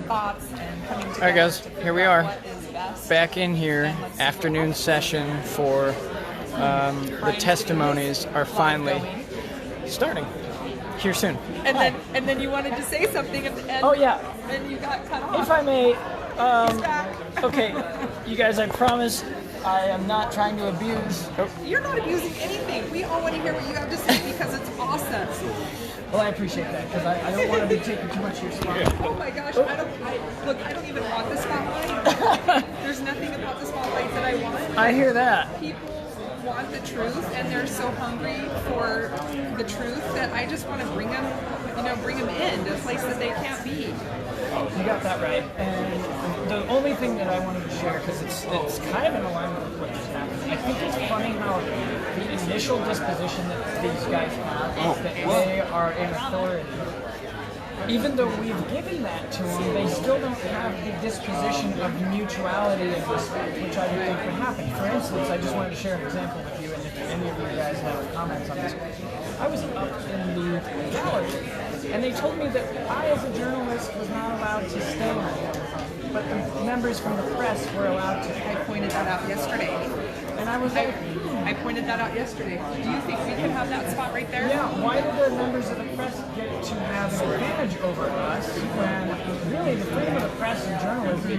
thoughts and coming together. All right, guys, to figure here we out are, what is best. back in here. And let's see Afternoon what session for the testimonies are finally starting here soon. And then you wanted to say something at the end. Oh yeah. And you got cut off. If I may, He's back. okay, you guys, I promise I am not trying to abuse. Oh. You're not abusing anything. We all want to hear what you have to say because it's awesome. Well, I appreciate that because I don't want to be taking too much of your spotlight. Oh my gosh, I don't even want the spotlight. There's nothing about the spotlight that I want. I hear that. People want the truth and they're so hungry for the truth that I just want to bring them in to a place that they can't be. You got that right. And the only thing that I wanted to share, because it's kind of in alignment with what just happened, I think it's funny how the initial disposition that these guys have is that they are in authority. Even though we've given that to them, they still don't have the disposition of mutuality and respect, which I would think would happen. For instance, I just wanted to share an example with you, and if any of you guys have comments on this. I was up in the gallery, and they told me that I, as a journalist, was not allowed to stand, but the members from the press were allowed to. I pointed that out yesterday. And I was like, I pointed that out yesterday. Do you think we can have that spot right there? yeah, why do the members of the press get to have an advantage over us when really the freedom of the press and journalism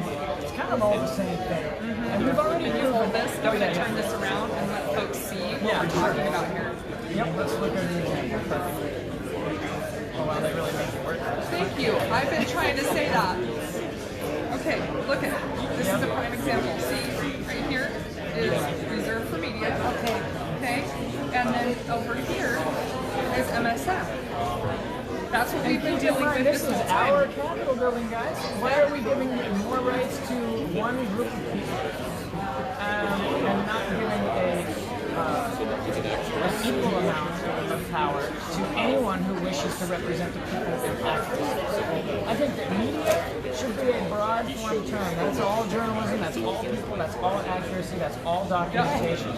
is kind of all the same thing? And we've already proven this. I'm going to turn this around and let folks see what we're talking about here. Yep, let's look at the example. Oh wow, they really make it work. Thank you. I've been trying to say that. Okay, look at it. This is a prime example. See, right here is reserved for media. Okay. And then over here is MSF. That's what we've been dealing with This this is whole time. our Capitol building, guys. Why are we giving more rights to one group of people and not giving an equal amount of power to anyone who wishes to represent the people in accuracy? I think that media should be a broad form term. That's all journalism, that's all people, that's all accuracy, that's all documentation.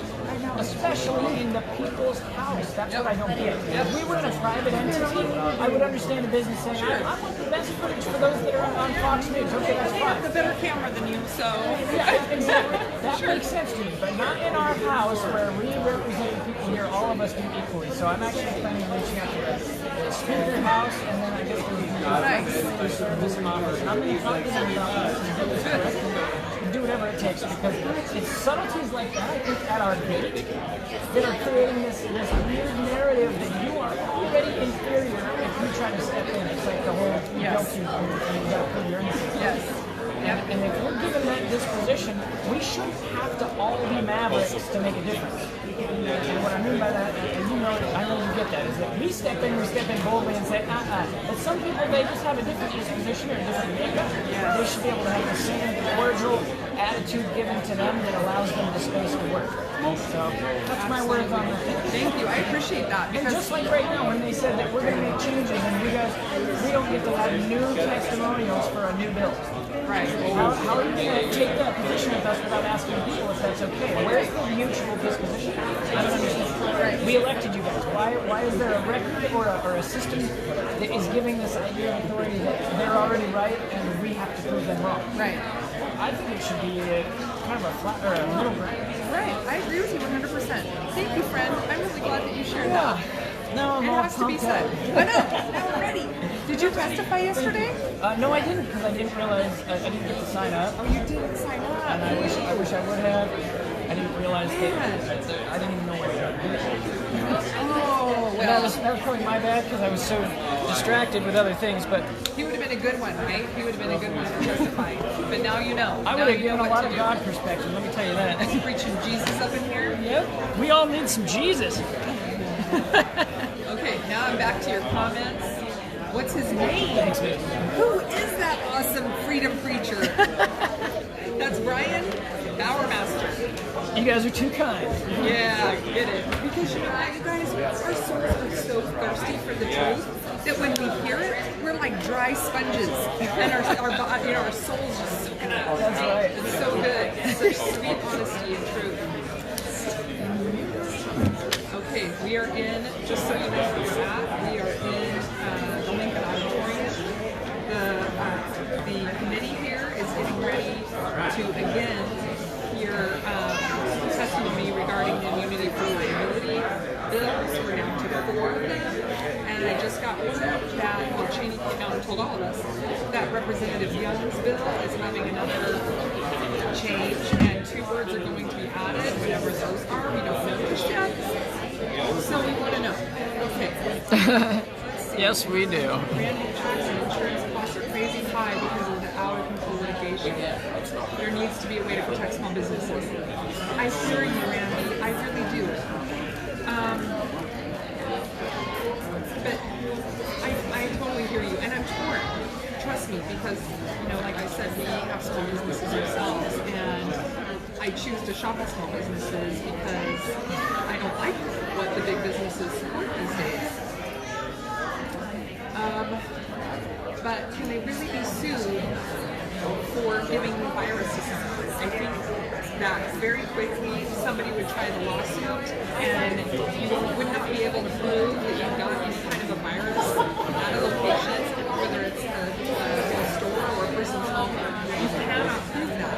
Especially in the people's house. That's what I don't get. If we were in a private entity, I would understand the business saying, I want the best footage for those that are on Fox News. Okay, that's They fine. have the better camera than you, so... Yeah, exactly. That makes sense to me, but not in our house where we represent the people here, all of us do equally. So I'm actually planning on reaching out to the Speaker House, and then I guess the service office. I'm going to talk to them about this and get this corrected and do whatever it takes, because it's subtleties like that, I think, at our gate that are creating this weird narrative that you are already inferior if you try to step in. It's like the whole guilty and you got to prove your innocence. Yes. And if we're given that disposition, we shouldn't have to all be mavericks to make a difference. And what I mean by that, and I know you get that, is that we step in boldly and say, But some people, they just have a different disposition or a different makeup. They should be able to have the same cordial attitude given to them that allows them the space to work. So that's my words on that. Thank you. I appreciate that. And just like right now, when they said that we're going to make changes and we don't get to have new testimonials for a new bill. Right. How are you going to take that position with us without asking people if that's okay? Where's the mutual disposition? I don't understand. Right. We elected you guys. Why is there a record or a system that is giving this idea of authority that they're already right and we have to prove them wrong? Right. I think it should be kind of a flat or a middle ground. Right. I agree with you 100%. Thank you, friend. I'm really glad that you shared that. No, I'm It all has to be pumped said. up. I know. Now we're ready. Did you testify yesterday? No, I didn't, because I didn't realize I didn't get to sign up. Oh, you didn't sign up. And I wish I would have. I didn't realize that I didn't even know what to do. Oh, And that was probably my bad because I was so distracted with other things. But he would have been a good one, right? He would have been a good one for testifying. But now you know. I Now would have you know given a what lot to of do. God perspective. Let me tell you that. Preaching Jesus up in here. Yep. We all need some Jesus. Okay, now I'm back to your comments. What's his name? Thanks, man. Who is that awesome freedom preacher? That's Brian Bowermaster. You guys are too kind. Yeah, get it. Because you guys, our souls are so thirsty for the truth that when we hear it, we're like dry sponges, and our souls just soak it up. That's right. It's so good. Such sweet honesty and truth. Okay, we are in, just so you know where we're at, we are in the Lincoln Auditorium. The told all of us that Representative Young's bill is having another change, and 2 words are going to be added. Whatever those are, we don't know just yet. So we want to know. Okay. Yes, we do. Brand new tax and insurance costs are crazy high because of the out-of-control litigation. There needs to be a way to protect small businesses. I hear you, Randy. I really do. But I totally hear you, and I'm torn. Trust me, because like I said, we have small businesses ourselves, and I choose to shop at small businesses because I don't like what the big businesses support these days. But can they really be sued for giving the virus to someone? I think that very quickly somebody would try the lawsuit, and you wouldn't be able to prove that you've got any kind of a virus at a location, whether it's a store or a person's home. You cannot prove that.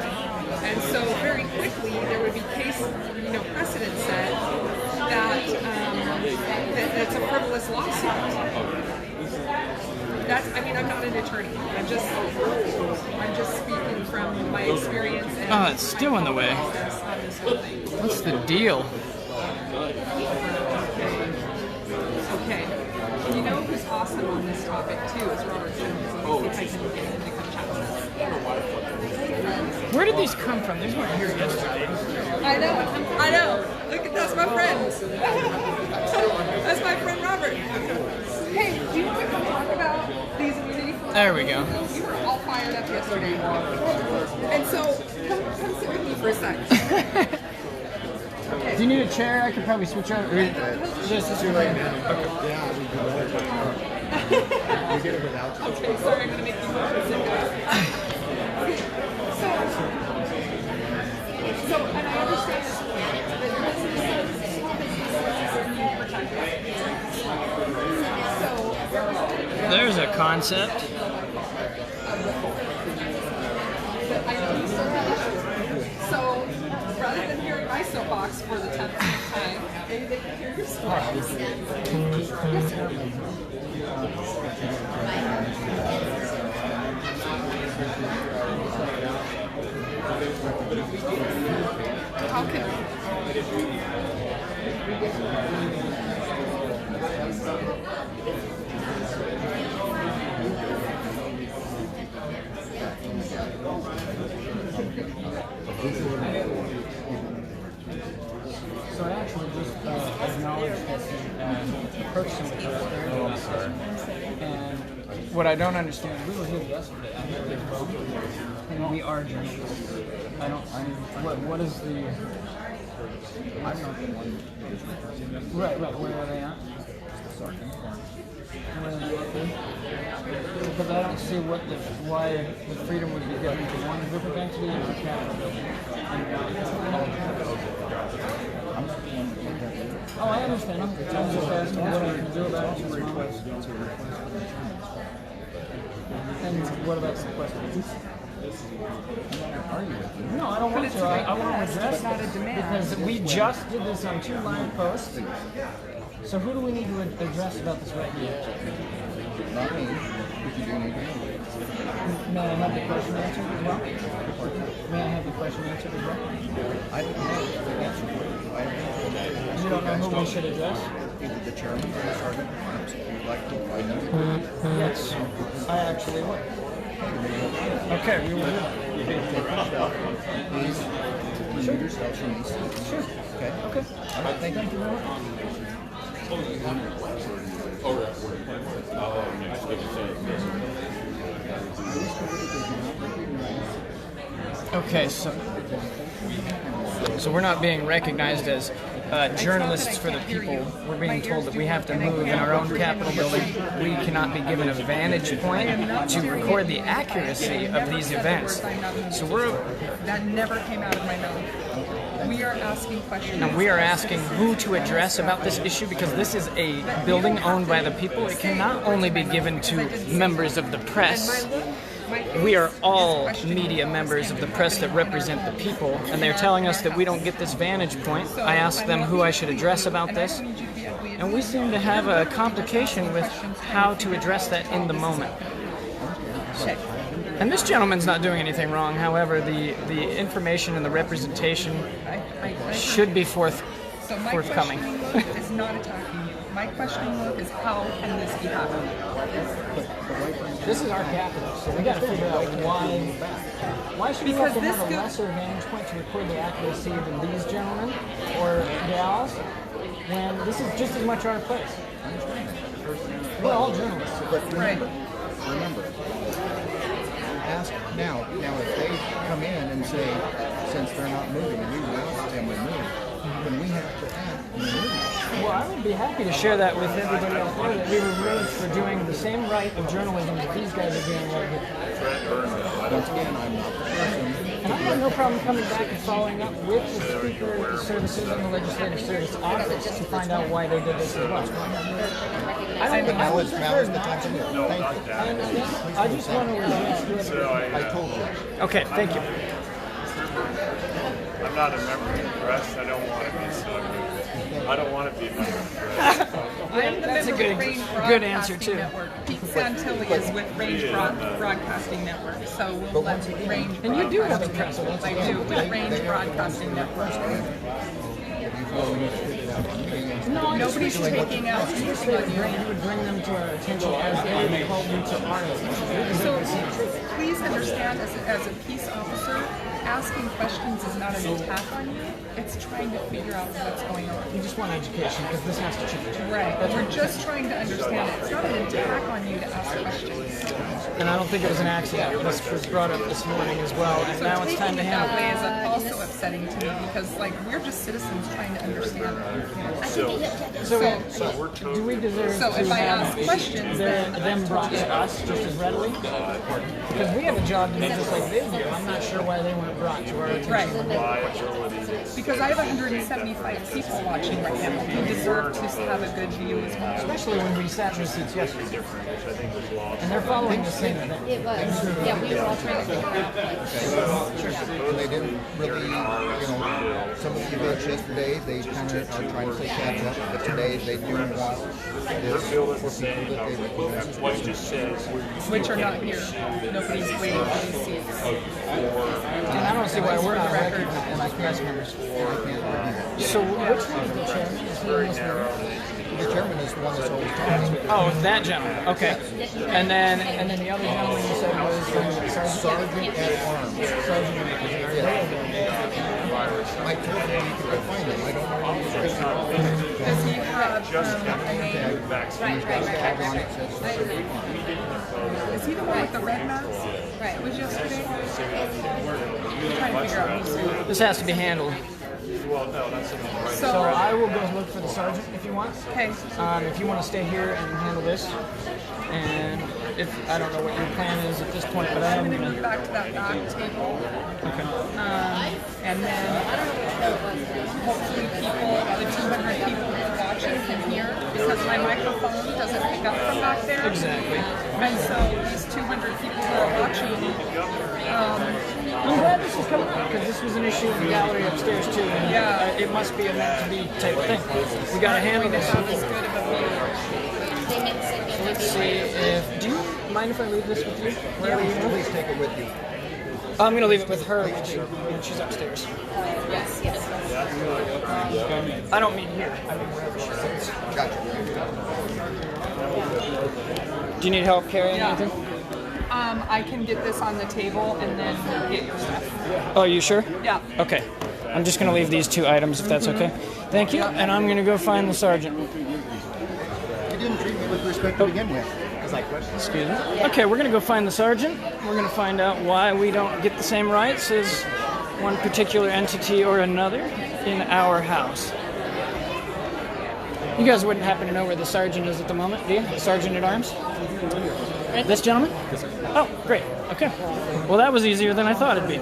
And so very quickly there would be precedent set that's a frivolous lawsuit. I'm not an attorney. I'm just speaking from my experience. And it's still in the way. On this whole thing. What's the deal? Okay. You know who's awesome on this topic too is Robert Jones. See if I can get him to come chat with us. Where did these come from? These weren't here yesterday. I know. Look at that's my friend. That's my friend Robert. Hey, do you want to come talk about these immunity forms? There we go. You were all fired up yesterday. And so, come sit with me for a sec. Okay. Do you need a chair? I could probably switch over. This is your right now. Okay, sorry, I'm going to make you nervous. Okay, so, and I understand that businesses, small businesses need protected. There's a concept. But I know you still have issues. So, rather than hearing my soapbox for the 10th time, maybe they can hear your soapbox. How can So I actually just acknowledged this purchasing transparency. And what I don't understand, we were here yesterday, and we are journalists. What is the... I'm not the one. Right, where are they at? Because I don't see why the freedom would be given to one group of entity and our capital building. Oh, I understand. I'm just asking what I can do about it. And what about some questions? No, I don't want to. I want to address it because we just did this on 2 live posts. So who do we need to address about this right now? Not me. If you do need to. May I have the question answered as well? May I have the question answered as well? I don't know the answer for you. You don't know who we should address? Either the chairman or the sergeant of arms. If you'd like to find out. Yes, I actually would. Okay, we will do that. Please remove yourself from these. Sure. Okay. Okay. All right, thank you. very much. Okay, so we're not being recognized as journalists for the people. We're being told that we have to move in our own Capitol building. We cannot be given a vantage point to record the accuracy of these events. So that never came out of my mouth. We are asking questions. And we are asking who to address about this issue because this is a building owned by the people. It can not only be given to members of the press. We are all media members of the press that represent the people, and they're telling us that we don't get this vantage point. I asked them who I should address about this, and we seem to have a complication with how to address that in the moment. And this gentleman's not doing anything wrong. However, the information and the representation should be So my forthcoming. questioning look is not attacking you. My questioning look is how can this be happening? This is our capital, so we got to figure out why should we Because have to this have a goes- lesser vantage point to record the accuracy than these gentlemen or gals when this is just as much our place. We're all journalists. But Right. remember, ask now if they come in and say, since they're not moving, we want them to move, then we have to act and move. Well, I would be happy to share that with everybody else there, that we were removed for doing the same right of journalism that these guys are doing right here. Once again, I'm not the person. And I have no problem coming back and following up with the Speaker of the Services and the Legislative Service Office to find out why they did this as well. I don't think Now is the time to move. Thank you. I understand. I just want to resist it. I told you. Okay, thank you. I'm not a member of the press. I don't want to be, so I don't want to be a member of the press. I am the That's a member good- of Range good answer, Broadcasting too. Network. Pete Santilli is with Range Broadcasting Network, so we'll let Range And you do have a Broadcasting press. Network. I do, with Range Broadcasting Network. Nobody's taking out anything on you. You would bring them to our attention as they called you to our attention. So please understand, as a peace officer, asking questions is not an attack on you. It's trying to figure out what's going on. We just want education because this has to change. Right. We're just trying to understand it. It's not an attack on you to ask questions. And I don't think it was an accident. This was brought up this morning as well, and So now it's taking time to it handle that way it. is also upsetting to me because, like, we're just citizens trying to understand it. So, do we deserve So to if I have ask questions, them brought to us just as readily? Because we have a job to do just like they do. I'm not sure why they weren't brought to our attention. right? Because I have 175 people watching right now who deserve to have a good view as well. Especially when we sat in the seats yesterday. And they're following the same thing. It was. Yeah, we were all trying to figure out. And they didn't really, some of the events yesterday, they kind of are trying to play catch up, but today they do want this for people that they recognize. Which are not here. Nobody's waiting for these seats. And I don't see why we're not recognized as press members. So which one is the chairman? Is he in this meeting? The chairman is the one that's always talking. Oh, that gentleman. Okay. And then the other gentleman you said was Sergeant at Arms. Sergeant. I told him you could go find him. I don't know where he's going. Does he have a name? Tag on it says Is he the one with the red mask? Right. Was yesterday? I'm trying to figure out who's who. This has to be handled. So So, I will go look for the sergeant if you want. okay. If you want to stay here and handle this, and if I don't know what your plan is at this point, but I I'm am going to gonna. move back to that back table. Okay. And then hopefully the 200 people who are watching can hear because my microphone doesn't pick up from back there. Exactly. And so these 200 people who are watching, I'm glad this is coming up because this was an issue in the gallery upstairs too. And Yeah. it must be a meant to be type of thing. We got to handle to this. have as good of a view. Let's see if. Do you mind if I leave this with you? Please take it with you. I'm gonna leave it with her. She's upstairs. Yes. I don't mean here. I mean wherever she sits. Gotcha. Do you need help carrying anything? I can get this on the table and then get your stuff. Oh, you sure? Yeah. Okay. I'm just gonna leave these two items if that's okay. Thank you. And I'm gonna go find the sergeant. You didn't treat me with respect to begin with. Excuse me. Okay, we're gonna go find the sergeant. We're gonna find out why we don't get the same rights as one particular entity or another in our house. You guys wouldn't happen to know where the sergeant is at the moment, do you? The sergeant at arms? This gentleman? Oh, great. Okay. Well, that was easier than I thought it'd be.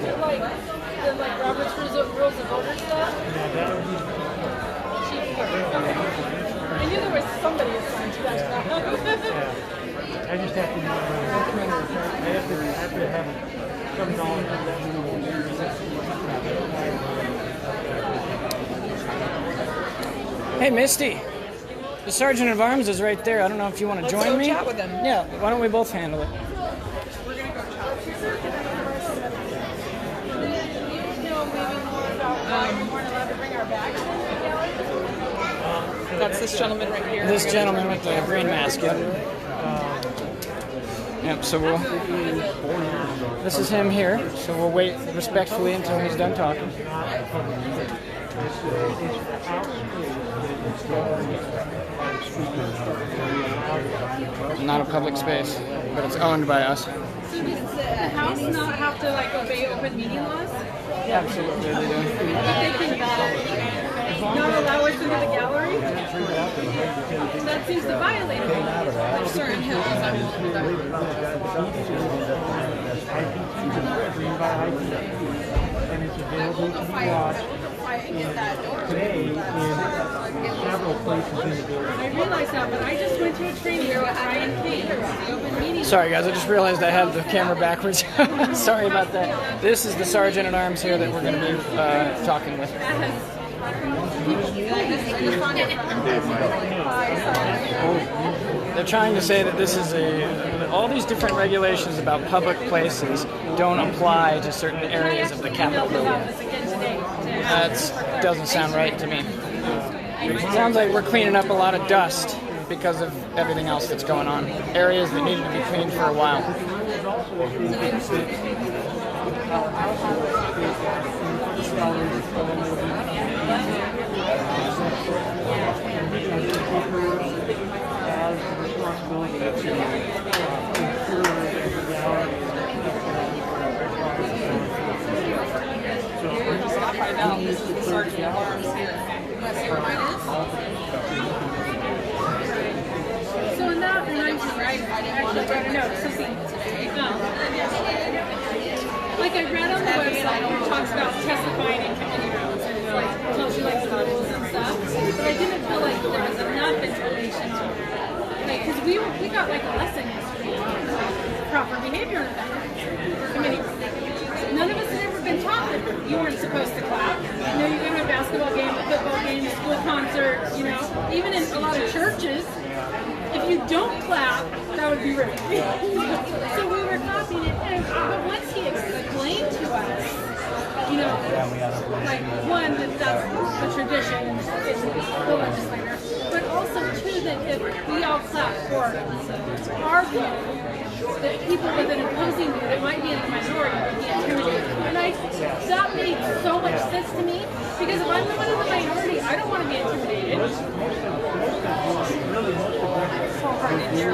Like Robert's Rules of Order stuff? I knew there was somebody assigned to that stuff. I just have to have it come down. Hey, Misty. The Sergeant of Arms is right there. I don't know if you want to Let's join go me. chat with him. Yeah, why don't we both handle it? We're gonna go chat. That's this gentleman right here. This gentleman with the green mask, yep. Yep, so we'll... This is him here, so we'll wait respectfully until he's done talking. Not a public space, but it's owned by us. So does the House not have to like obey open meeting laws? Absolutely, they do. But they can not allow us into the gallery? That seems to violate it. Certain hills, I And it's available to be watched today in several places in the building. I realize that, but I just went to a training with Ryan King, the open meeting. Sorry guys, I just realized I had the camera backwards. Sorry about that. This is the Sergeant at Arms here that we're going to be talking with. They're trying to say that this is all these different regulations about public places don't apply to certain areas of the Capitol building. That doesn't sound right to me. It sounds like we're cleaning up a lot of dust because of everything else that's going on. Areas that needed to be cleaned for a while. find out this is the Sergeant of Arms here. You want to see what mine is? So in that, and I actually wrote a note, something today. Like I read on the website, it talks about testifying in committee rooms and like tells you like the rules and stuff. But I didn't feel like there was enough information on it. Like, because we got like a lesson yesterday on proper behavior in the committee room. None of us had ever been taught that you weren't supposed to clap. You know, you go to a basketball game, a football game, a school concert, you know, even in a lot of churches, if you don't clap, that would be rude. So we were clapping it, but once he explained to us, you know, like one, that's the tradition in the legislature, but also two, that if we all clap for our view, that people with an opposing view that might be in the minority would be intimidated. And that made so much sense to me, because if I'm the one in the minority, I don't want to be intimidated. So hard to hear.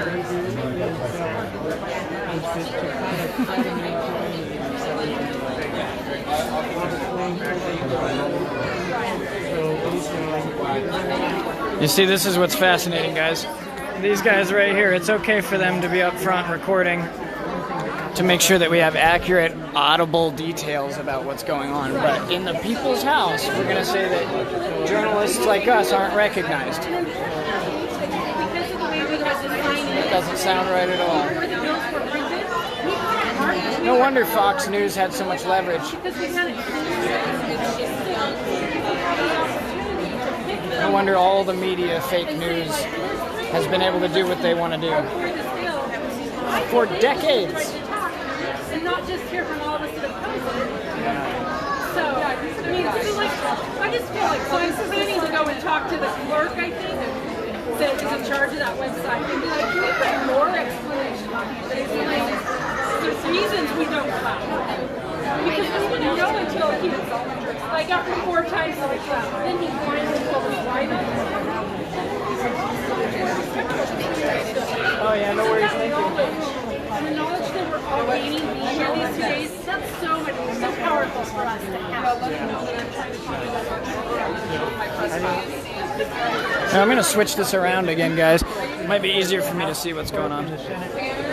You see, this is what's fascinating, guys. These guys right here, it's okay for them to be up front recording to make sure that we have accurate, audible details about what's going on. But in the people's house, we're going to say that journalists like us aren't recognized. That doesn't sound right at all. No wonder Fox News had so much leverage. No wonder all the media, fake news, has been able to do what they want to do. For decades. And not just hear from all of us that oppose it. So, I mean, so like, I just feel like, so I'm planning to go and talk to the clerk, I think, that is in charge of that website, and be like, can we put more explanation on it? That explains there's reasons we don't clap. Because we wouldn't know until he was, like, after 4 times that we clap. Then he finally told us why not. Oh yeah, no worries, thank you. And the knowledge that we're all gaining being here these 2 days, that's so powerful for us to have. Now, I'm going to switch this around again, guys. It might be easier for me to see what's going on.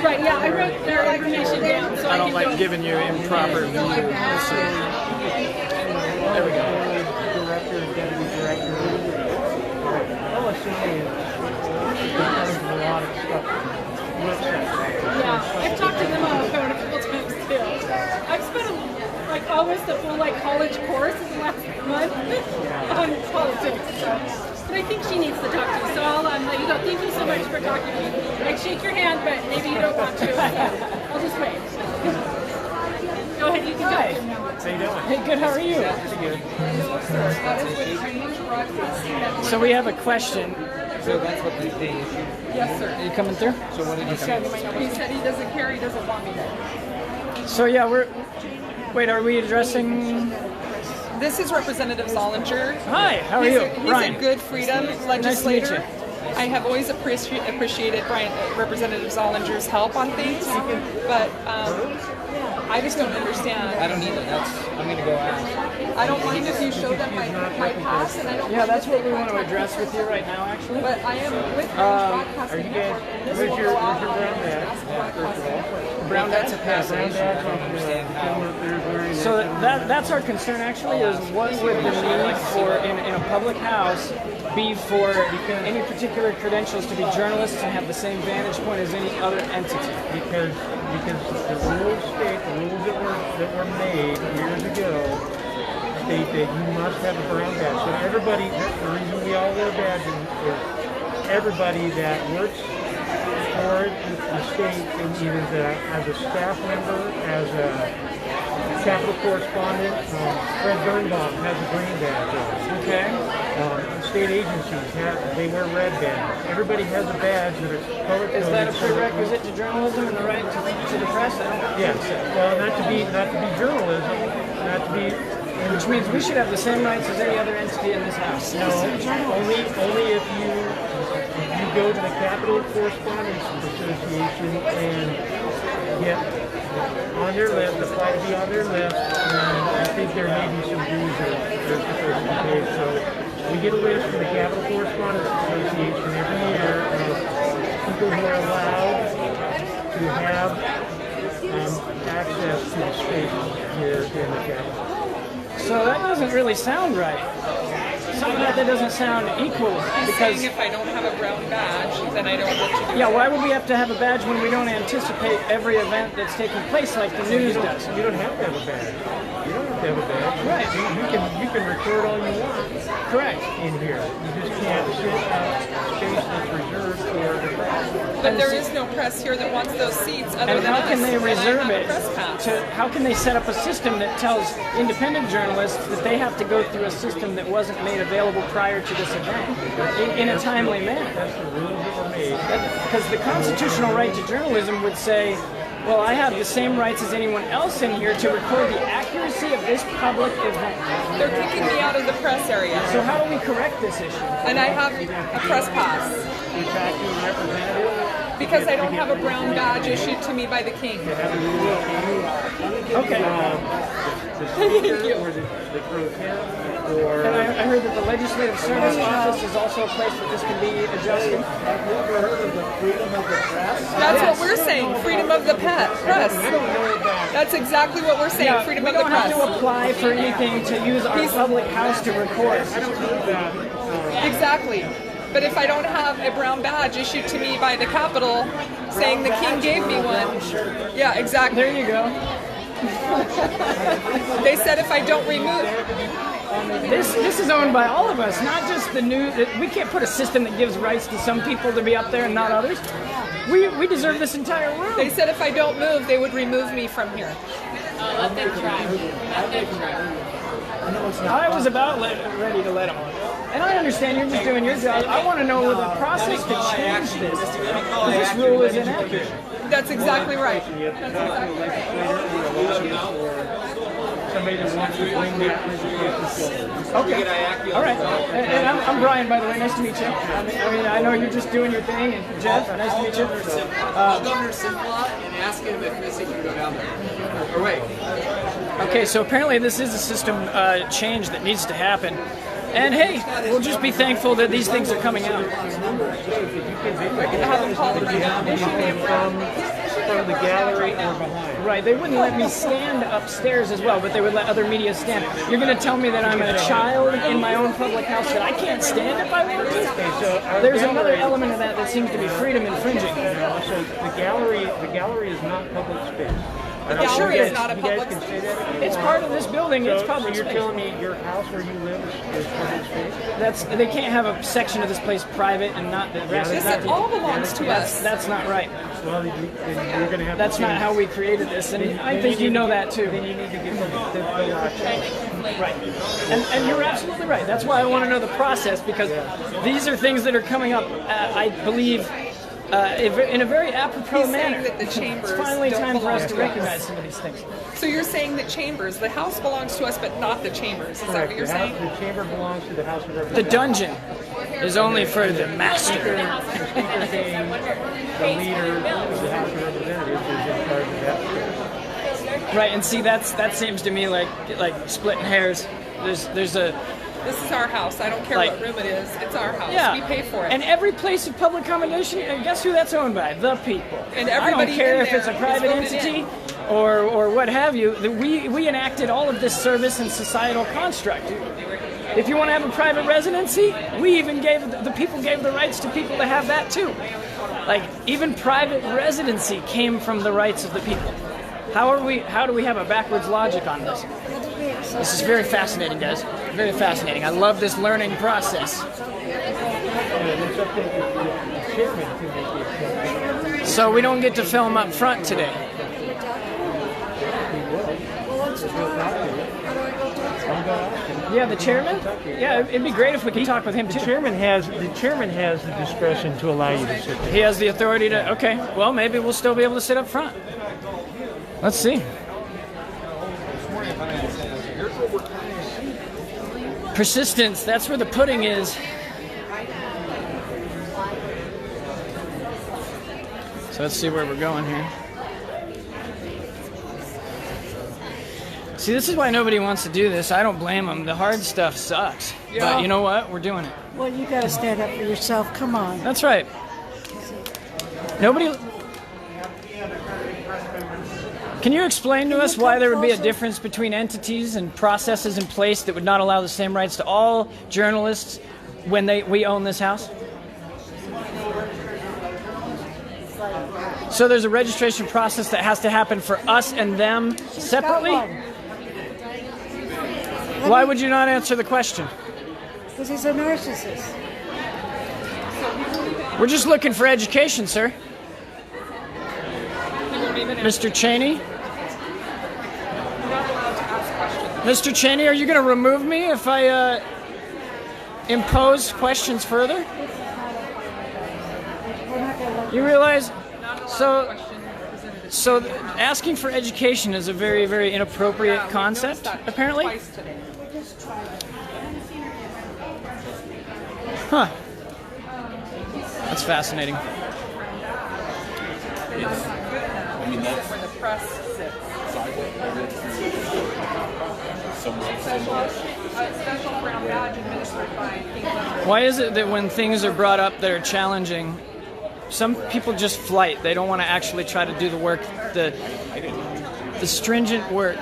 Right, yeah, I wrote their information down so I don't can like go. giving you improper view. Let's see. There we go. Director, deputy director. LSA is a lot of stuff. Yeah, I've talked to them on the phone a couple times too. I've spent almost a full college course in the last month on politics. So. but I think she needs to talk to you. So I'll let you go. Thank you so much for talking to me. I'd shake your hand, but maybe you don't want to. So I'll just wait. Go ahead, you can talk to him now. How you doing? Hey, good. How are you? Pretty good. So we have a question. So that's what the issue. Yes, sir. Are you coming through? So what did you He said he doesn't care. He doesn't want me there. So yeah, Wait, are we addressing? This is Representative Zollinger. Hi. How are you, He's Brian? a good freedom Nice to legislator. meet you. I have always appreciated Representative Zollinger's help on things, but I just don't understand. I don't either. I'm going to go ask. I don't mind if you show them my pass, and I don't. Yeah, mind that's if what they we want to contact address with you right now, actually. But I am with Broadcasting Network. This Where's will your go out brown on badge? Broadcasting Network. Brown badge? Brown badge off the gentleman up there is wearing So that's our concern actually, is what would the need for in a public house be for any particular credentials to be journalists and have the same vantage point as any other entity? because the rules state, the rules that were made years ago state that you must have a brown badge. So everybody, the reason we all wear badges is everybody that works for the state, and either as a staff member, as a Capitol correspondent, Fred Birnbaum has a green badge on. Okay. State agencies they wear red badges. Everybody has a badge that is color coded. Is that a prerequisite to journalism and the right to the press? I don't Yes. Well, not to be journalism, not to be. Which means we should have the same rights as any other entity in this house. No, only if you go to the Capitol Correspondents Association and get on their list, apply to be on their list, and I think there may be some dues that are supposed to be paid. So we get a list from the Capitol Correspondents Association every year of people who are allowed to have access to the space here in the Capitol. So that doesn't really sound right. Something like that doesn't sound equal because. Saying if I don't have a brown badge, then I don't let you do Yeah, why would we have to have a badge when we don't anticipate every event that's taking place like the news does? You don't have to have a badge. You don't have to have a badge. Right. You can record all you want. Correct. In here. You just can't sit at space that's reserved for the press. But there is no press here that wants those seats other And than how us. can they And I reserve have a it press pass. how can they set up a system that tells independent journalists that they have to go through a system that wasn't made available prior to this event in a timely manner? That's the rules that were made. Because the constitutional right to journalism would say, well, I have the same rights as anyone else in here to record the accuracy of this public event. They're kicking me out of the press area. So how do we correct this issue? And I have a press pass. It's actually a representative. Because I don't have a brown badge issued to me by the king. Okay. The speaker or the pro tem or. And I heard that the Legislative Service Office is also a place that this can be adjusted. Have you ever heard of the freedom of the press? That's what we're saying, freedom of the press. I don't know about. That's exactly what we're saying, freedom we of the don't have press. to apply for anything to use our public house to record. I don't know about. Exactly. But if I don't have a brown badge issued to me by the Capitol saying the king gave me one, yeah, exactly. There you go. They said if I don't remove, This is owned by all of us, not just the new. We can't put a system that gives rights to some people to be up there and not others. We deserve this entire room. they said if I don't move, they would remove me from here. Let them try. Let them try. I was about ready to let them. And I understand you're just doing your job. I want to know the process to change this. This rule is inaccurate. That's exactly right. Somebody that wants to bring that legislation forward. Okay. All right. And I'm Brian, by the way. Nice to meet you. I mean, I know you're just doing your thing. And Jeff, nice to meet you. Call Governor Simplot and ask him if Missy can go down there. Or wait. Okay, so apparently this is a system change that needs to happen. And hey, we'll just be thankful that these things are coming out. From the gallery or behind. Right, they wouldn't let me stand upstairs as well, but they would let other media stand. You're going to tell me that I'm a child in my own public house that I can't stand if I want to? There's another element of that that seems to be freedom infringing. So the gallery is not public space. The don't know, gallery you is guys- not a you guys public can say space. that? It's part of this building. It's So public you're space. telling me your house where you live is public space? They can't have a section of this place private and not the rest. This not- all belongs to us. That's not right. Well, then you're going to have That's to not change- how we created this, and I think you know that too. Then you need to get the law changed. Right. And you're absolutely right. That's why I want to know the process, because these are things that are coming up, I believe, in a very apropos He's saying manner. that the chambers It's finally don't time for us belong to to recognize us. some of these things. So you're saying that chambers, the house belongs to us, but not the chambers. Is that what you're saying? The chamber belongs to the House of The Representatives. dungeon is only for the master. Speaker being the leader of the House of Representatives is in charge of that space. Right, and see, that seems to me like splitting hairs. There's a This is our house. I don't care Like- what room it is. It's our house. yeah, We pay for it. and every place of public accommodation, and guess who that's owned by? The people. And I everybody don't care in if it's a there private is voted entity in. or what have you. We enacted all of this service and societal construct. If you want to have a private residency, we even the people gave the rights to people to have that too. Like even private residency came from the rights of the people. How do we have a backwards logic on this? This is very fascinating, guys. Very fascinating. I love this learning process. It's up to the chairman to make the exception. So we don't get to film up front today. Yeah, the chairman? Yeah, it'd be great if we could talk with him The too. chairman has the discretion to allow you to sit there. He has the authority to, okay, well, maybe we'll still be able to sit up front. Let's see. Persistence, that's where the pudding is. So let's see where we're going here. See, this is why nobody wants to do this. I don't blame them. The hard stuff sucks. But you know what? We're doing it. Well, you got to stand up for yourself. Come on. That's right. Nobody. Can you explain to us why there would be a difference between entities and processes in place that would not allow the same rights to all journalists when we own this house? So there's a registration process that has to happen for us and them separately? Why would you not answer the question? Because he's a narcissist. We're just looking for education, sir. Mr. Cheney? Mr. Cheney, are you going to remove me if I impose questions further? You realize? So asking for education is a very, very inappropriate concept, apparently? Huh. That's fascinating. I mean, that's where the press sits. A special brown badge administered by King Leonard. Why is it that when things are brought up that are challenging, some people just flight? They don't want to actually try to do the work, the stringent work.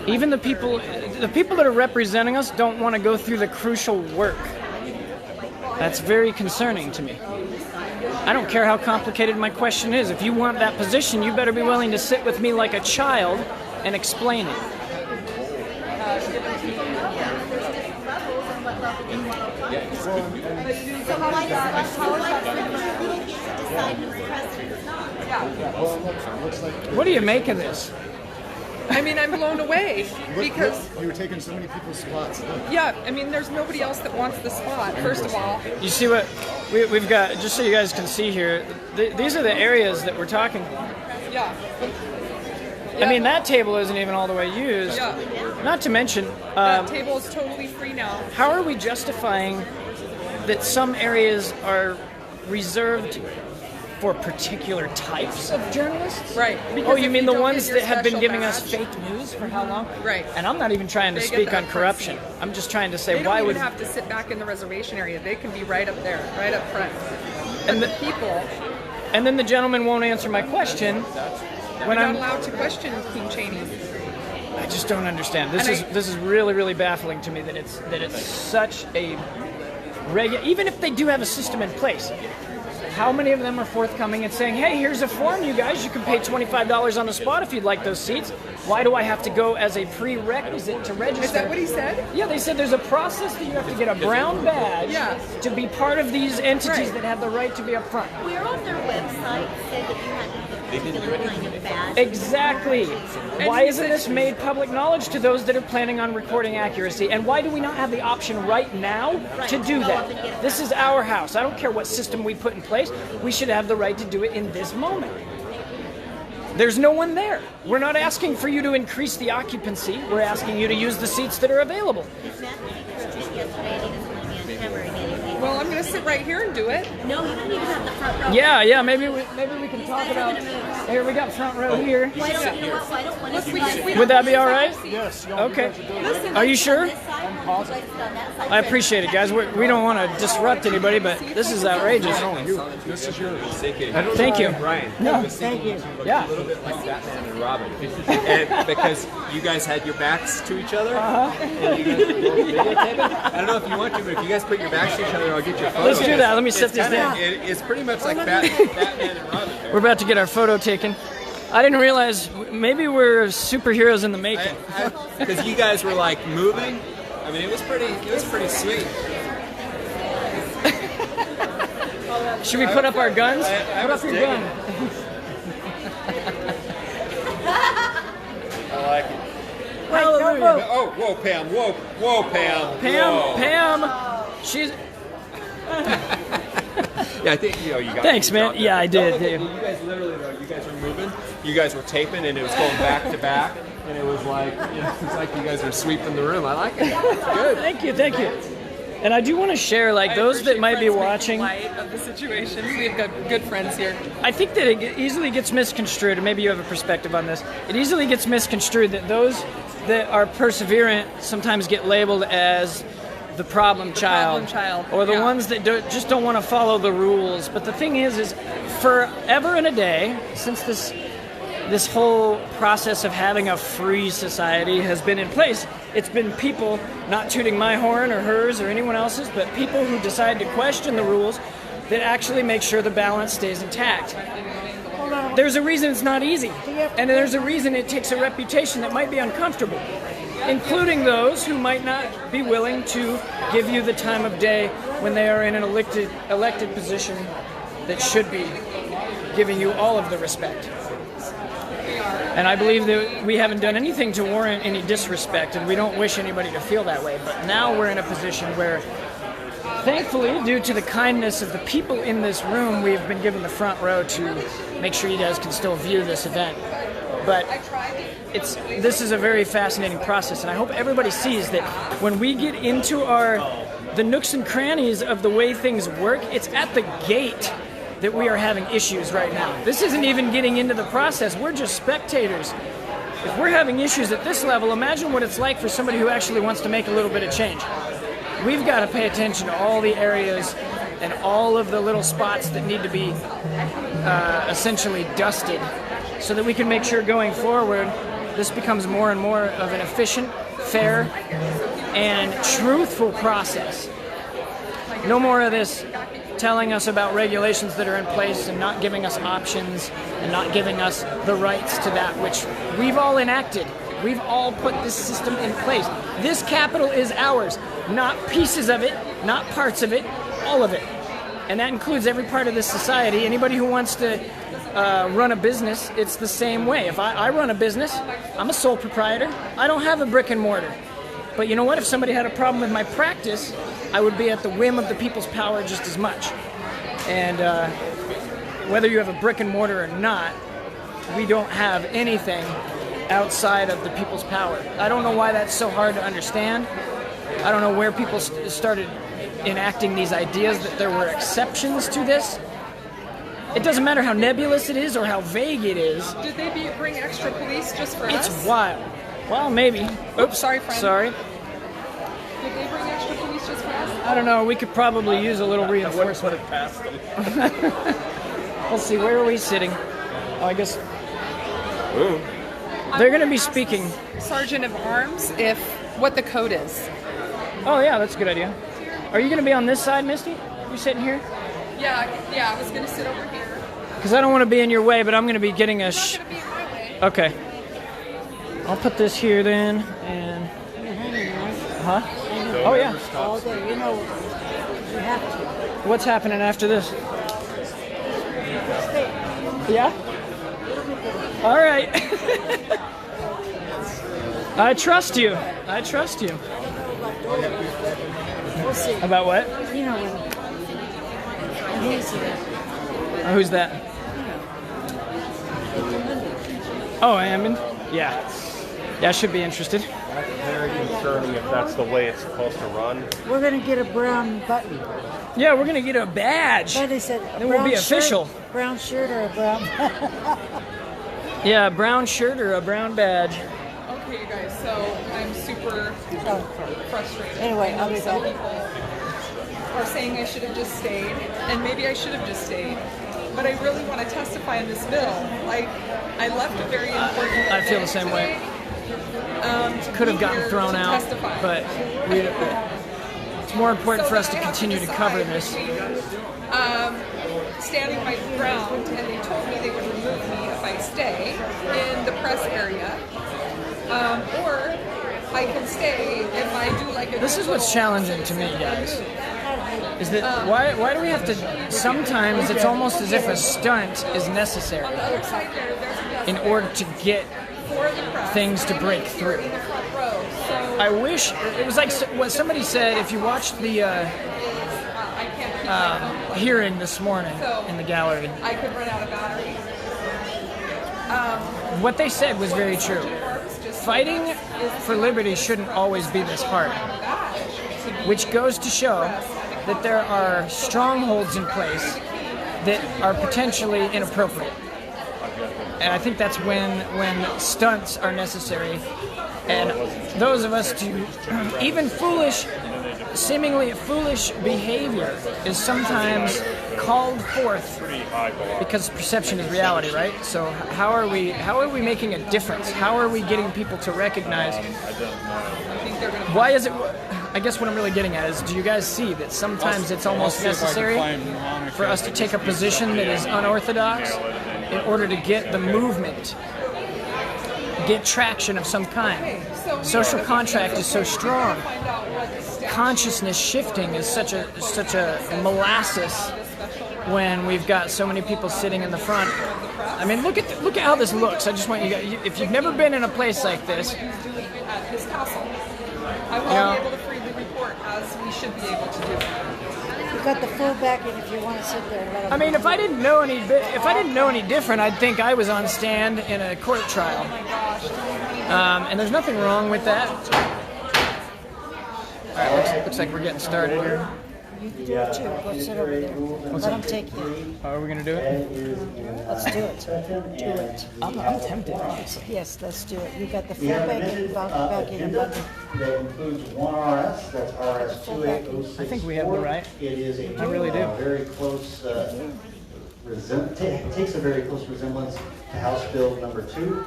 Even the people that are representing us don't want to go through the crucial work. That's very concerning to me. I don't care how complicated my question is. If you want that position, you better be willing to sit with me like a child and explain it. What do you make of this? I mean, I'm blown away because You were taking so many people's spots. yeah, I mean, there's nobody else that wants the spot. First of all, You see what we've got, just so you guys can see here, these are the areas that we're talking. yeah, I mean, that table isn't even all the way used. yeah. Not to mention, That table is totally free now. how are we justifying that some areas are reserved for particular types of journalists? Right. Oh, you if mean the don't ones get your that have been special giving us badge- fake news for how long? Right. And I'm not even trying to They get speak that on corruption. front I'm just trying to They say, don't why even would... have to sit back in the reservation area. They can be right up there, right up front. And And the- the people, And then the gentleman won't answer my question when we're not I'm... allowed to question King Cheney. I just don't understand. This And is really, really baffling to me that it's such a regular. Even if they do have a system in place, how many of them are forthcoming and saying, hey, here's a form, you guys. You can pay $25 on the spot if you'd like those seats. Why do I have to go as a prerequisite to register? Is that what he said? Yeah, they said there's a process that you have to get a brown badge to be part of these entities that have the right to be up front. Where on their website said that you had to get particular kind of badge? Exactly. Why isn't this made public knowledge to those that are planning on recording accuracy? And why do we not have the option right now to do that? This is our house. I don't care what system we put in place. We should have the right to do it in this moment. There's no one there. We're not asking for you to increase the occupancy. We're asking you to use the seats that are available. Well, I'm going to sit right here and do it. No, you don't even have the front row. Yeah, maybe we can talk about. Here we got front row here. Why don't you know what? Why don't one of you Would that be all right? Yes. Okay. Are you sure? I appreciate it, guys. We don't want to disrupt anybody, but this is outrageous. This is yours. Thank you. Brian, No. Thank you. Yeah. a little bit like Batman and Robin, and because you guys had your backs to each other, and you guys were videotaping. I don't know if you want to, but if you guys put your backs to each other, I'll get your photo. Let's do that. Let me set this down. It's pretty much like Batman and Robin. We're about to get our photo taken. I didn't realize maybe we're superheroes in the making. Because you guys were like moving. I mean, it was pretty sweet. Should we put up our guns? Put up your gun. I like it. Hallelujah. Oh, whoa, Pam. Whoa, Pam. Pam. She's. Yeah, I think you got. Thanks, man. Yeah, I did. You guys literally, though, you guys were moving. You guys were taping, and it was going back to back, and it was like, it's like you guys were sweeping the room. I like it. It's good. Thank you. And I do want to share, like, those that might be watching. Light of the situation. We have got good friends here. I think that it easily gets misconstrued, and maybe you have a perspective on this. It easily gets misconstrued that those that are perseverant sometimes get labeled as the problem child, or the ones that just don't want to follow the rules. But the thing is forever and a day, since this whole process of having a free society has been in place, it's been people, not tooting my horn or hers or anyone else's, but people who decide to question the rules that actually make sure the balance stays intact. There's a reason it's not easy, and there's a reason it takes a reputation that might be uncomfortable, including those who might not be willing to give you the time of day when they are in an elected position that should be giving you all of the respect. And I believe that we haven't done anything to warrant any disrespect, and we don't wish anybody to feel that way. But now we're in a position where, thankfully, due to the kindness of the people in this room, we've been given the front row to make sure you guys can still view this event. But this is a very fascinating process, and I hope everybody sees that when we get into the nooks and crannies of the way things work, it's at the gate that we are having issues right now. This isn't even getting into the process. We're just spectators. If we're having issues at this level, imagine what it's like for somebody who actually wants to make a little bit of change. We've got to pay attention to all the areas and all of the little spots that need to be essentially dusted so that we can make sure going forward this becomes more and more of an efficient, fair, and truthful process. No more of this telling us about regulations that are in place and not giving us options and not giving us the rights to that which we've all enacted. We've all put this system in place. This capital is ours, not pieces of it, not parts of it, all of it. And that includes every part of this society. Anybody who wants to run a business, it's the same way. If I run a business, I'm a sole proprietor. I don't have a brick and mortar. But you know what? If somebody had a problem with my practice, I would be at the whim of the people's power just as much. And whether you have a brick and mortar or not, we don't have anything outside of the people's power. I don't know why that's so hard to understand. I don't know where people started enacting these ideas that there were exceptions to this. It doesn't matter how nebulous it is or how vague it is. Did they bring extra police just for us? It's wild. Well, maybe. Oops, sorry, friend. Sorry. Did they bring extra police just for us? I don't know. We could probably use a little reinforcement. Let's see. Where are we sitting? Oh, I guess. Ooh. They're going to be speaking. Sergeant of Arms, what the code is. Oh yeah, that's a good idea. Are you going to be on this side, Misty? You sitting here? Yeah, I was gonna sit over here. Because I don't want to be in your way, but I'm going to be getting a... Not gonna be in my way. Okay. I'll put this here then, and... You're hanging, right? Huh? Oh, yeah. All day. You know, you have to. What's happening after this? Stay. Yeah? All right. I trust you. I trust you. We'll see. About what? You know when he's here. Who's that? Oh, I am in? Yeah. Yeah, I should be interested. That's very concerning if that's the way it's supposed to run. We're gonna get a brown button. Yeah, we're going to get a badge. But they said Then we'll be official. Brown shirt or a brown. Yeah, a brown shirt or a brown badge. Okay, you guys. So I'm super frustrated. Anyway, I'll be Some back. people are saying I should have just stayed, and maybe I should have just stayed. But I really want to testify in this bill. I left a very important. I feel the same way. To Could have be gotten here thrown to out, testify. but it's more important for us to continue to cover this. Standing my ground, and they told me they would remove me if I stay in the press area, or I can stay if I do like a. This is what's challenging to me, guys. Is that why do we have to? Sometimes it's almost as if a stunt is necessary On the other side there's in order to get for the press. things to break through. In the front row, so I wish it was like what somebody said. If you watched the I can't keep my phone. hearing this morning in the gallery, I could run out of battery. what they said was very true. Fighting for liberty shouldn't always be this hard, which goes to show that there are strongholds in place that are potentially inappropriate. And I think that's when stunts are necessary. And those of us do, even seemingly foolish behavior is sometimes called forth because perception is reality, right? So how are we making a difference? How are we getting people to recognize? Why is it? I guess what I'm really getting at is, do you guys see that sometimes it's almost necessary for us to take a position that is unorthodox in order to get the movement, get traction of some kind? Social contract is so strong. Consciousness shifting is such a molasses when we've got so many people sitting in the front. I mean, look at how this looks. I just want you guys, if you've never been in a place like this, At his castle, I will be able to freely report as we should be able to do. You've got the full backing if you want to sit there and let them. I mean, if I didn't know any different, I'd think I was on stand in a court trial. And there's nothing wrong with that. All right, looks like we're getting started here. You can do it too. Go sit over there. Let them take you. How are we gonna do it? Let's do it. Do it. I'm tempted. Yes, let's do it. You got the full backing, backing, and button. That includes one RS, that's RS 28064. I think we have the right. It is a I really do. Very close, takes a very close resemblance to House Bill number 2,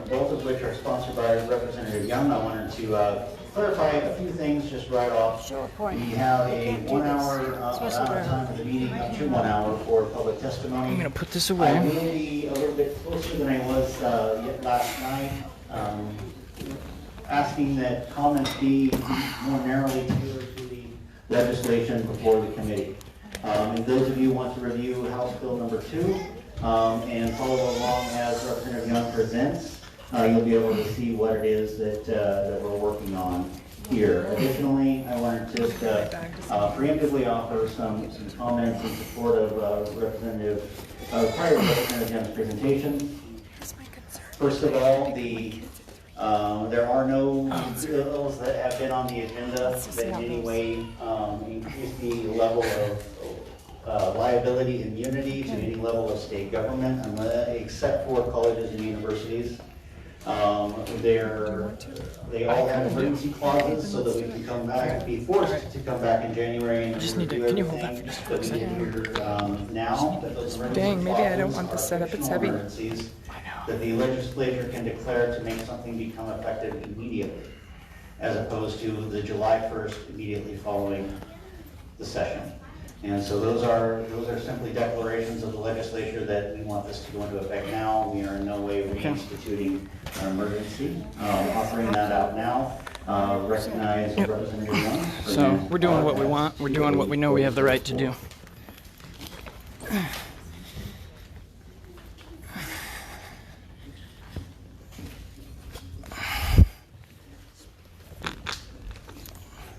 both of which are sponsored by Representative Young. I wanted to clarify a few things just right off. Sure, point. We have a 1 hour amount of time of the meeting up to 1 hour for public testimony. I'm gonna put this I away. will be a little bit closer than I was yet last night, asking that comments be more narrowly tailored to the legislation before the committee. And those of you who want to review House Bill number 2 and follow along as Representative Young presents, you'll be able to see what it is that we're working on here. Additionally, I wanted to just preemptively offer some comments in support of prior Representative Young's presentation. First of all, there are no bills that have been on the agenda that in any way increase the level of liability immunity to any level of state government, except for colleges and universities. They all have emergency clauses so that we can come back, be forced to come back in January and can you hold that for just a quick second? Now, Dang, maybe I don't want this set up. It's heavy. That the legislature can declare to make something become effective immediately, as opposed to the July 1st immediately following the session. And so those are simply declarations of the legislature that we want this to go into effect now. We are in no way reinstituting an emergency. Offering that out now. Recognize Representative Young. So we're doing what we want. We're doing what we know we have the right to do.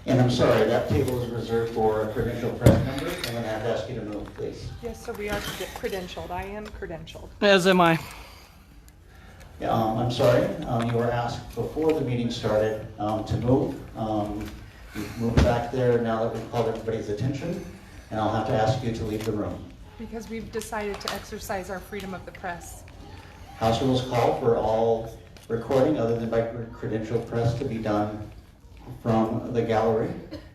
And I'm sorry, that table is reserved for credential press members. I'm going to have to ask you to move, please. Yes, so we are credentialed. I am credentialed. As am I. Yeah, I'm sorry. You were asked before the meeting started to move. You've moved back there now that we've called everybody's attention, and I'll have to ask you to leave the room. Because we've decided to exercise our freedom of the press. House rules call for all recording other than by credentialed press to be done from the gallery.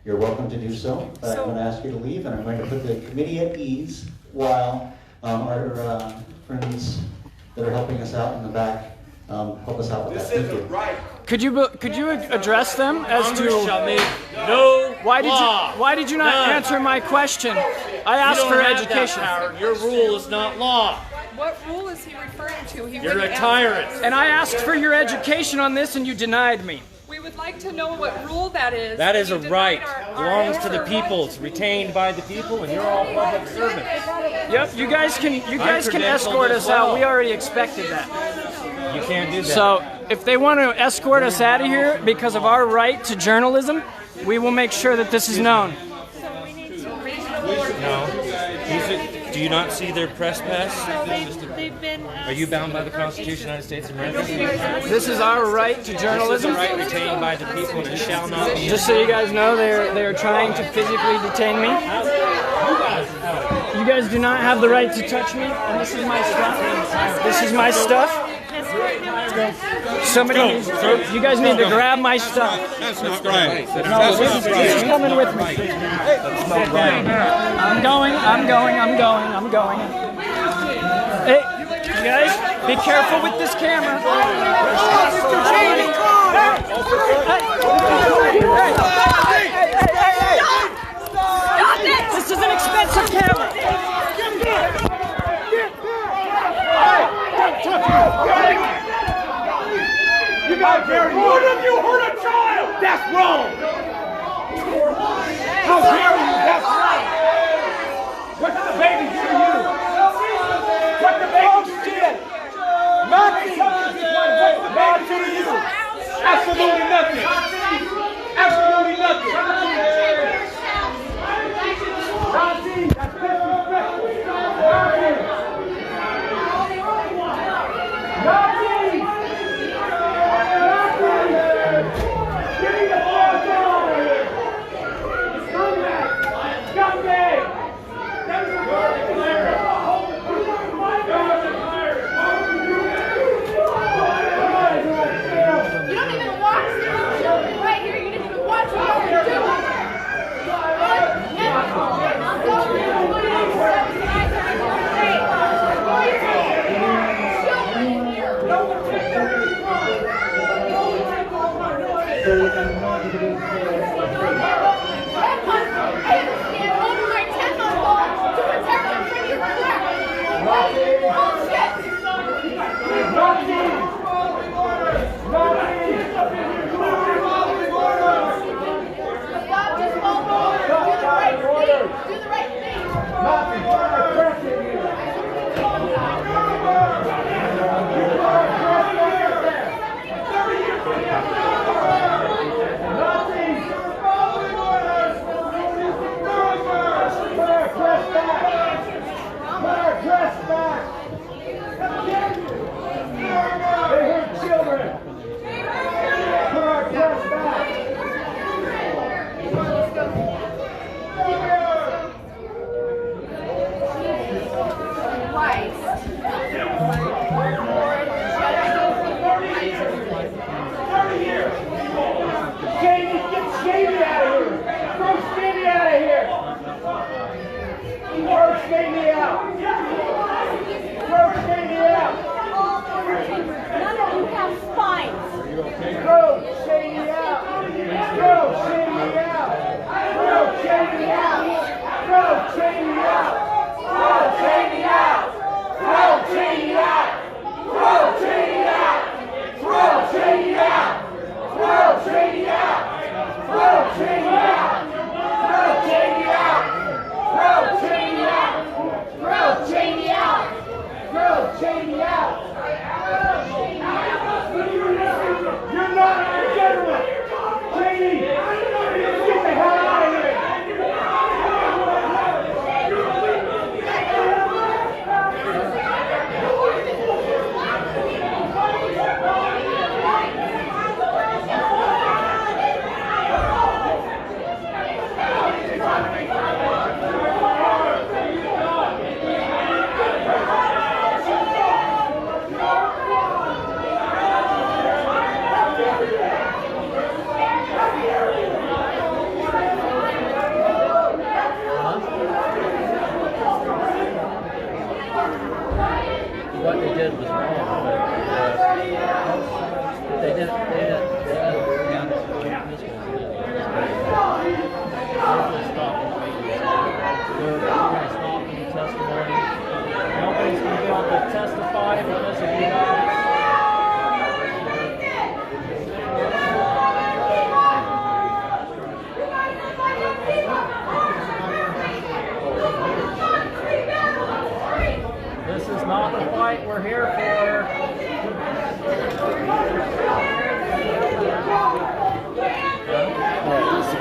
You're welcome to do so, but I'm going to ask you to leave, and I'm going to put the committee at ease while our friends that are helping us out in the back help us out with that. Thank you. Right. Could you address them as to No. why did you not answer my question? I asked for education. Your rule is not law. What rule is he referring to? You're a tyrant. And I asked for your education on this, and you denied me. We would like to know what rule that is. That is You a denied right. our Belongs to the answer. people. It's retained by the people, and you're all public servants. Yep, you guys can escort us out. We already expected that. You can't do that. So if they want to escort us out of here because of our right to journalism, we will make sure that this is known. No. Do you not see their press pass? So they've been. Are you bound by the Constitution of the United States of America? This is our right to This is journalism. a right retained by the people, and it shall not be. Just so you guys know, they're trying to physically detain me. You guys do not have the right to touch me, and this is my stuff. This is my stuff. Somebody needs, you guys need to grab my stuff. That's not right. No, this is coming with me. That's not right. I'm going. Hey, you guys, be careful with this camera. This is an expensive camera. You got very one of you hurt a child! That's wrong! How dare you? That's wrong! What did the baby do to you? What the baby did? Nothing! What the baby do to you? Absolutely nothing! Absolutely nothing! Nazi! That's disrespectful!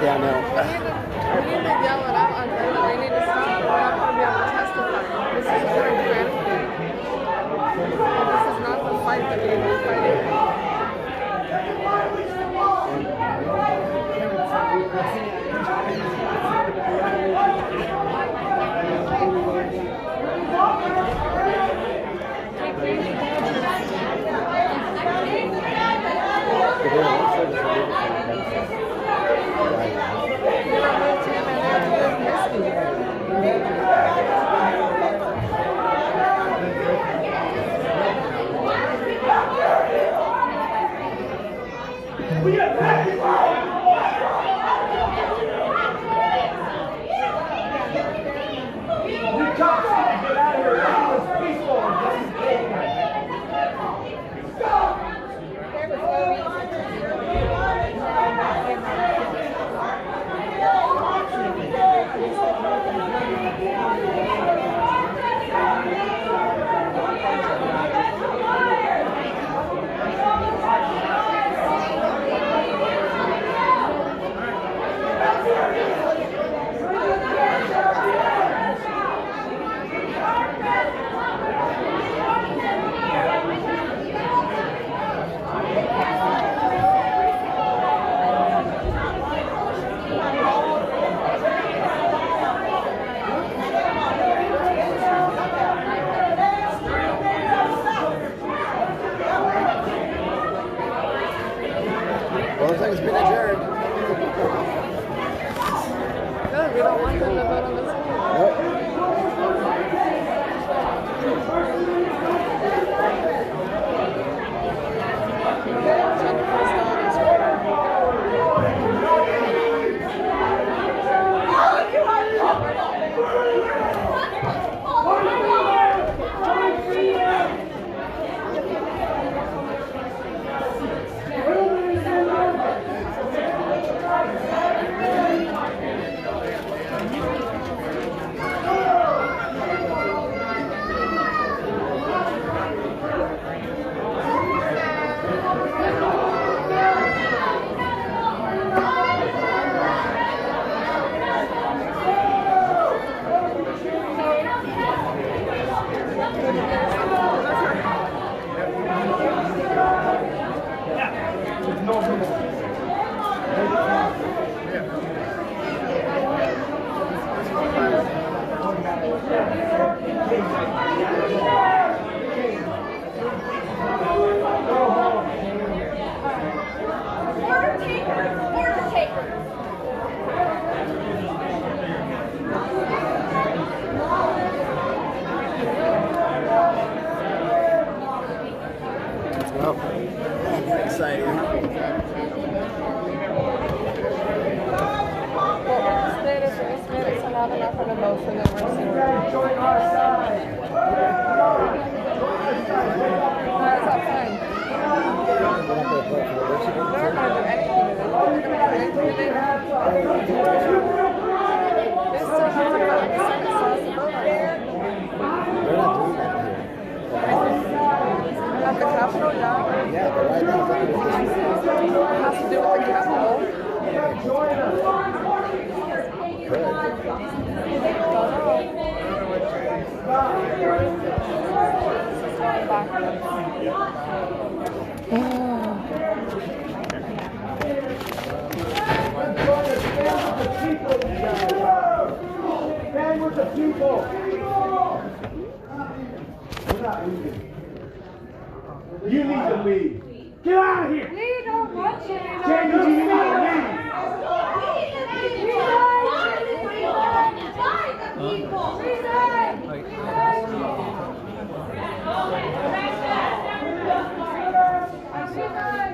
Yeah, I know. We need to yell it out on them. They need to stop. We're not going to be able to testify. This is very gratificating. This is not the fight that we've been fighting. Looks like it's been adjourned. Good, we don't want them to vote on this one. Exciting. Join our side. That's not fun. They're not going to do anything to them. They're going to do anything to them. They still have to go to the Senate sauce and vote on it. They're not doing that here. At the Capitol, yeah. Yeah, but right now, It has to do with the Capitol. Good. Stand with the people. We're not leaving. You need to leave. Get out of here. We don't want you. Jamie, you need to leave.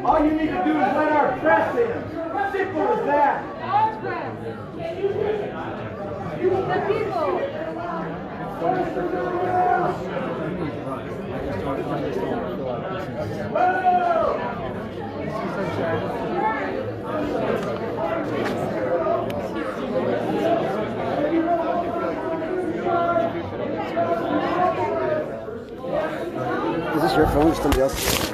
All you need to do is let our press in. Simple as that. The people. Is this your phone or somebody else's?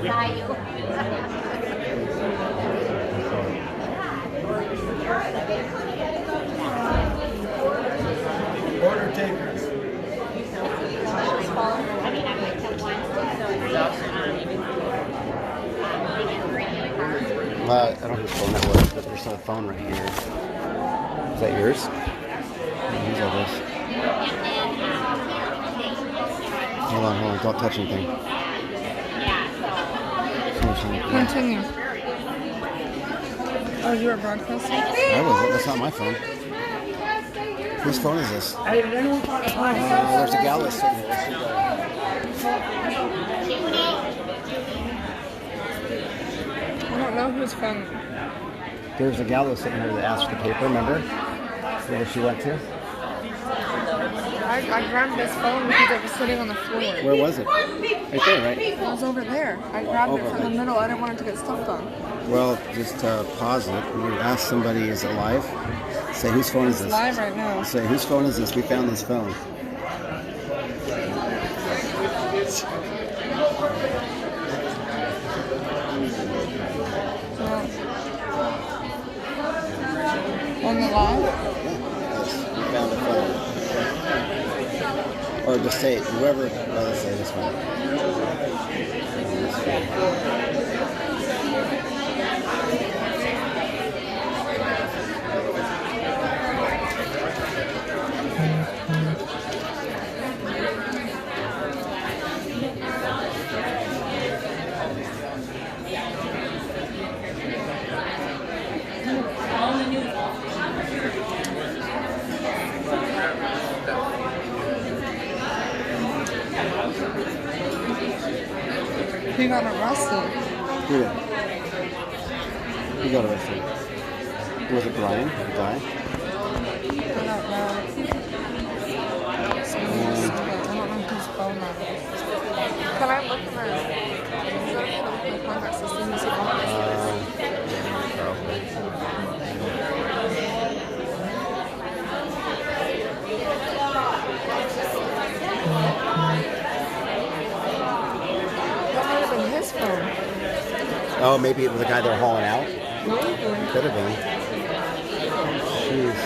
saw you. Order takers. I mean, I'm going to tell one, I don't know whose phone that was, but there's a phone right here. Is that yours? Who's all this? Hold on, don't touch anything. Continue. Oh, you were broadcasting? I wasn't. That's not my phone. Whose phone is this? There's a gal that's sitting here. I don't know whose phone. There's a gal that's sitting here that asked for the paper, remember? Where she went to? I grabbed this phone because it was sitting on the floor. Where was it? Right there, right? It was over there. I grabbed it from the middle. I didn't want it to get stepped on. Well, just pause it. When you ask somebody, is it live? Say, whose phone is this? It's live right now. Say, whose phone is this? We found this phone. On the live? Yes, we found a phone. Or just say it, whoever, let's say this one. He got arrested. Who did? Who got arrested? Was it Brian? The guy? I don't know. I don't know whose phone that is. Can I look in the contacts to see whose phone this is? Probably. That might have been his phone. Oh, maybe it was the guy they were hauling out? Maybe. Could have been. Jeez.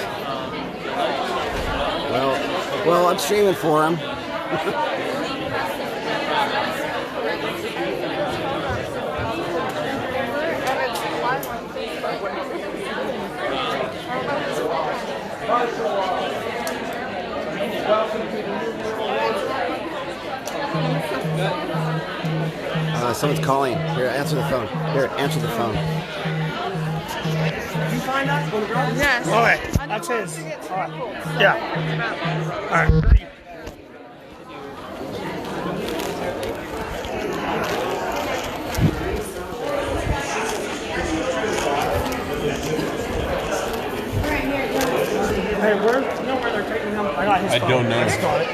Well, I'm streaming for him. Someone's calling. Here, answer the phone. Here, answer the phone. You find that? Yes. All right, that's his. All right. Yeah. All right. Ready? Hey, where? You know where they're taking him? I got his phone. I don't know. Let's start it.